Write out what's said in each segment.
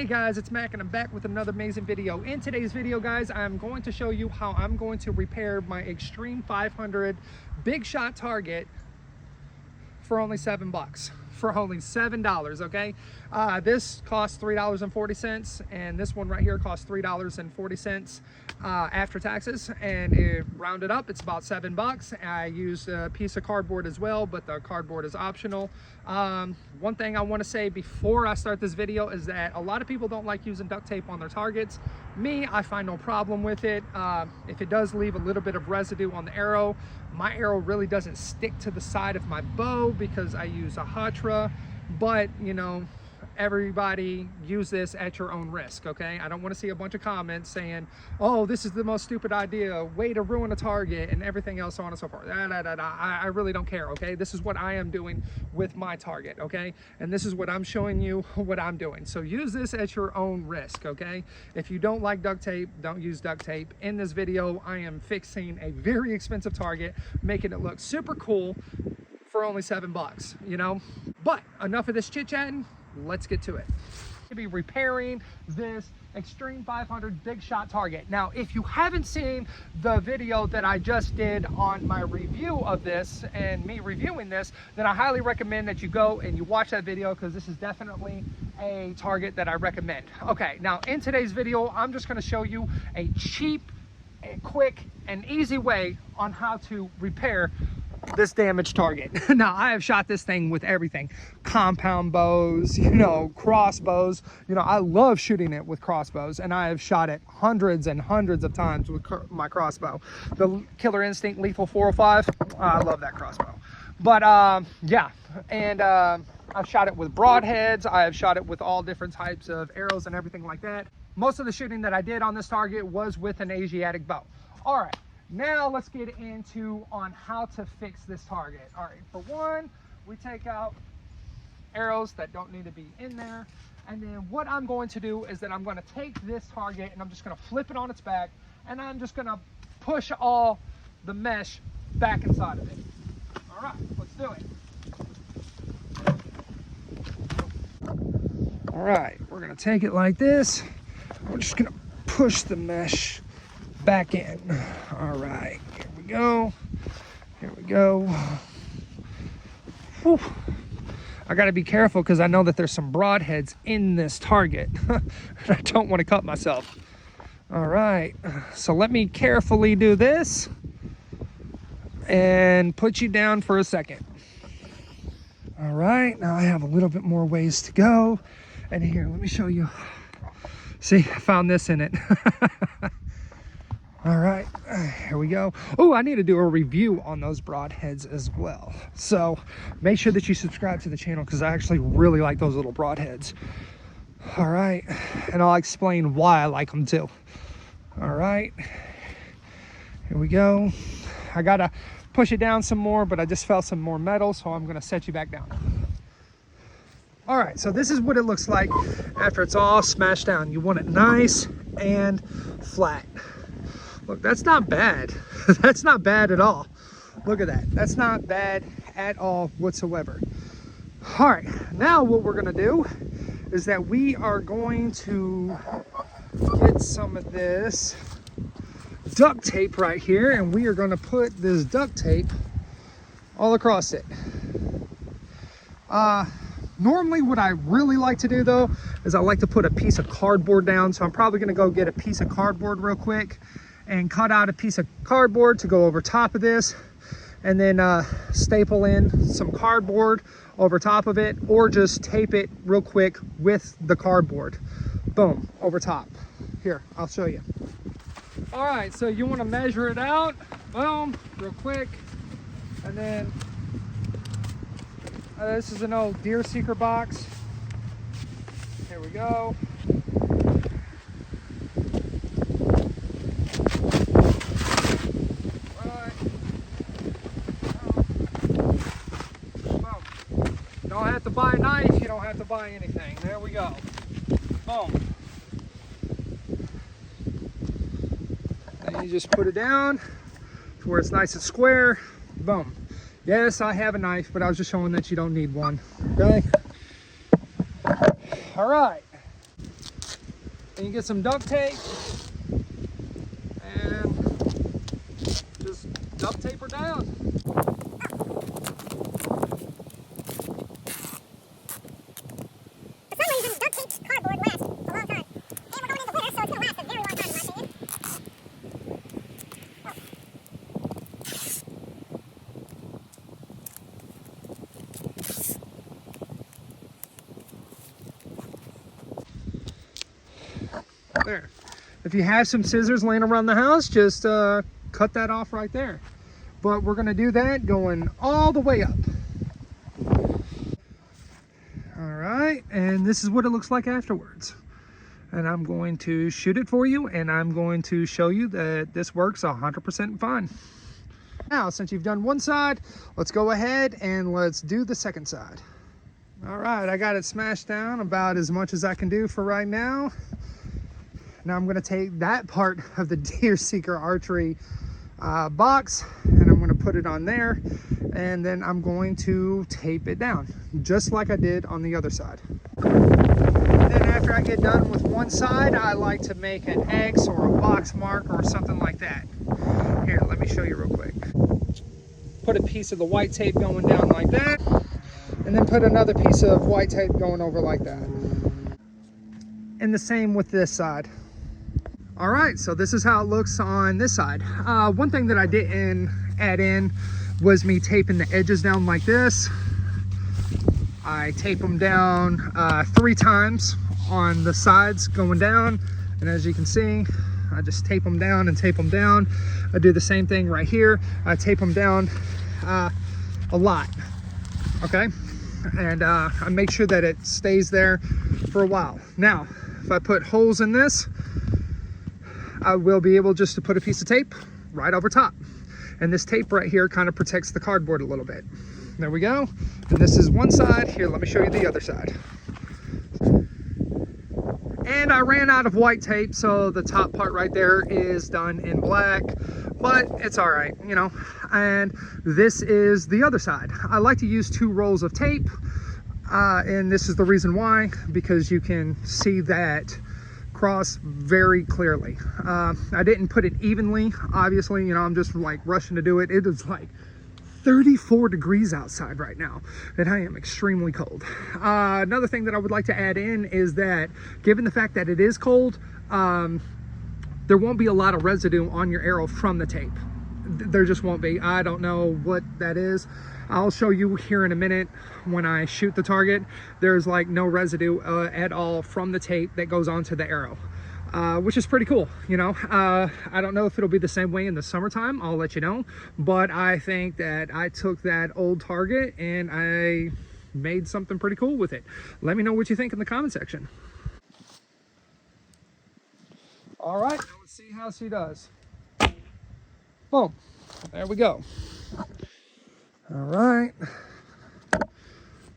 guys, it's Mac and I'm back with another amazing video. In today's video guys, I'm going to show you how I'm going to repair my Extreme 500 big shot target for only $7. For only $7, okay? This costs $3.40 and this one right here costs $3.40 after taxes, and it rounded up, it's about $7. I used a piece of cardboard as well, but the cardboard is optional. One thing I want to say before I start this video is that a lot of people don't like using duct tape on their targets. Me, I find no problem with it. If it does leave a little bit of residue on the arrow, my arrow really doesn't stick to the side of my bow because I use a Hatra, but you know, everybody use this at your own risk, okay? I don't want to see a bunch of comments saying, oh, this is the most stupid idea, way to ruin a target, and everything else, so on and so forth. I really don't care, okay? This is what I am doing with my target, okay? And this is what I'm showing you what I'm doing. So use this at your own risk, okay? If you don't like duct tape, don't use duct tape. In this video, I am fixing a very expensive target, making it look super cool for only $7, you know? But enough of this chit-chatting. Let's get to it. To be repairing this Extreme 500 big shot target. Now, if you haven't seen the video that I just did on my review of this and me reviewing this, then I highly recommend that you go and you watch that video, because this is definitely a target that I recommend. Okay, now in today's video, I'm just going to show you a cheap, a quick, and easy way on how to repair this damaged target. Now, I have shot this thing with everything, compound bows, you know, crossbows. You know, I love shooting it with crossbows, and I have shot it hundreds and hundreds of times with my crossbow, the Killer Instinct Lethal 405. I love that crossbow. But yeah, and I've shot it with broadheads, I have shot it with all different types of arrows and everything like that. Most of the shooting that I did on this target was with an Asiatic bow. All right, now let's get into on how to fix this target. All right, for one, we take out arrows that don't need to be in there. And then what I'm going to do is that I'm going to take this target and I'm just going to flip it on its back, and I'm just going to push all the mesh back inside of it. All right, let's do it. All right, we're going to take it like this. We're just going to push the mesh back in. All right, here we go. Here we go. Whew. I got to be careful because I know that there's some broadheads in this target. I don't want to cut myself. All right, so let me carefully do this and put you down for a second. All right, now I have a little bit more ways to go. And here, let me show you. See, I found this in it. All right, here we go. Oh, I need to do a review on those broadheads as well. So make sure that you subscribe to the channel, because I actually really like those little broadheads. All right, and I'll explain why I like them too. All right, here we go. I gotta push it down some more, but I just felt some more metal, so I'm gonna set you back down. All right, so this is what it looks like after it's all smashed down. You want it nice and flat. Look, that's not bad. That's not bad at all. Look at that. That's not bad at all whatsoever. All right, now what we're gonna do is that we are going to get some of this duct tape right here, and we are gonna put this duct tape all across it. Normally what I really like to do though is I like to put a piece of cardboard down. So I'm probably gonna go get a piece of cardboard real quick and cut out a piece of cardboard to go over top of this, and then staple in some cardboard over top of it, or just tape it real quick with the cardboard. Boom, over top. Here, I'll show you. All right, so you wanna measure it out, boom, real quick, and then this is an old deer seeker box. Here we go. Right. Boom. You don't have to buy a knife, you don't have to buy anything. There we go. Boom. And you just put it down to where it's nice and square. Boom. Yes, I have a knife, but I was just showing that you don't need one, okay? All right. And you get some duct tape and just duct tape her down. There. If you have some scissors laying around the house, just cut that off right there. But we're going to do that going all the way up. All right, and this is what it looks like afterwards. And I'm going to shoot it for you, and I'm going to show you that this works 100% fine. Now, since you've done one side, let's go ahead and let's do the second side. All right, I got it smashed down about as much as I can do for right now. Now I'm going to take that part of the Deer Seeker archery box, and I'm going to put it on there, and then I'm going to tape it down just like I did on the other side. And then after I get done with one side, I like to make an X or a box mark or something like that. Here, let me show you real quick. Put a piece of the white tape going down like that, and then put another piece of white tape going over like that. And the same with this side. All right, so this is how it looks on this side. One thing that I didn't add in was me taping the edges down like this. I tape them down 3 times on the sides going down. And as you can see, I just tape them down and tape them down. I do the same thing right here. I tape them down a lot, okay? And I make sure that it stays there for a while. Now, if I put holes in this, I will be able just to put a piece of tape right over top. And this tape right here kind of protects the cardboard a little bit. There we go. And this is one side. Here, let me show you the other side. And I ran out of white tape, so the top part right there is done in black, but it's all right, you know. And this is the other side. I like to use 2 rolls of tape, and this is the reason why, because you can see that cross very clearly. I didn't put it evenly, obviously, you know, I'm just like rushing to do it. It is like 34 degrees outside right now, and I am extremely cold. Another thing that I would like to add in is that given the fact that it is cold, there won't be a lot of residue on your arrow from the tape. There just won't be. I don't know what that is. I'll show you here in a minute when I shoot the target. There's like no residue at all from the tape that goes onto the arrow, which is pretty cool, you know. I don't know if it'll be the same way in the summertime. I'll let you know. But I think that I took that old target and I made something pretty cool with it. Let me know what you think in the comment section. All right, now let's see how she does. Boom, there we go. All right,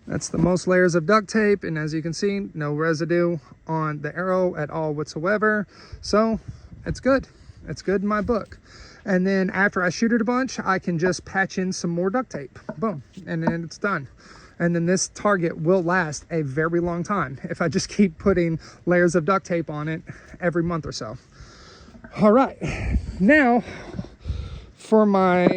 that's the most layers of duct tape, and as you can see, no residue on the arrow at all whatsoever. So it's good. It's good in my book. And then after I shoot it a bunch, I can just patch in some more duct tape. Boom, and then it's done. And then this target will last a very long time if I just keep putting layers of duct tape on it every month or so. All right, now for my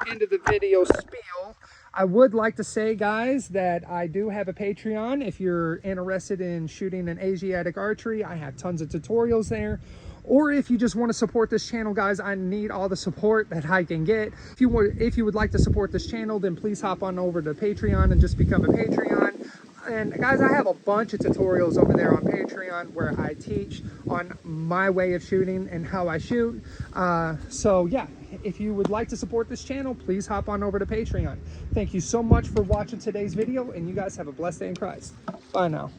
end of the video spiel, I would like to say, guys, that I do have a Patreon. If you're interested in shooting an Asiatic archery, I have tons of tutorials there. Or if you just want to support this channel, guys, I need all the support that I can get. If you would like to support this channel, then please hop on over to Patreon and just become a Patreon. And guys, I have a bunch of tutorials over there on Patreon where I teach on my way of shooting and how I shoot. So yeah, if you would like to support this channel, please hop on over to Patreon. Thank you so much for watching today's video, and you guys have a blessed day in Christ. Bye now.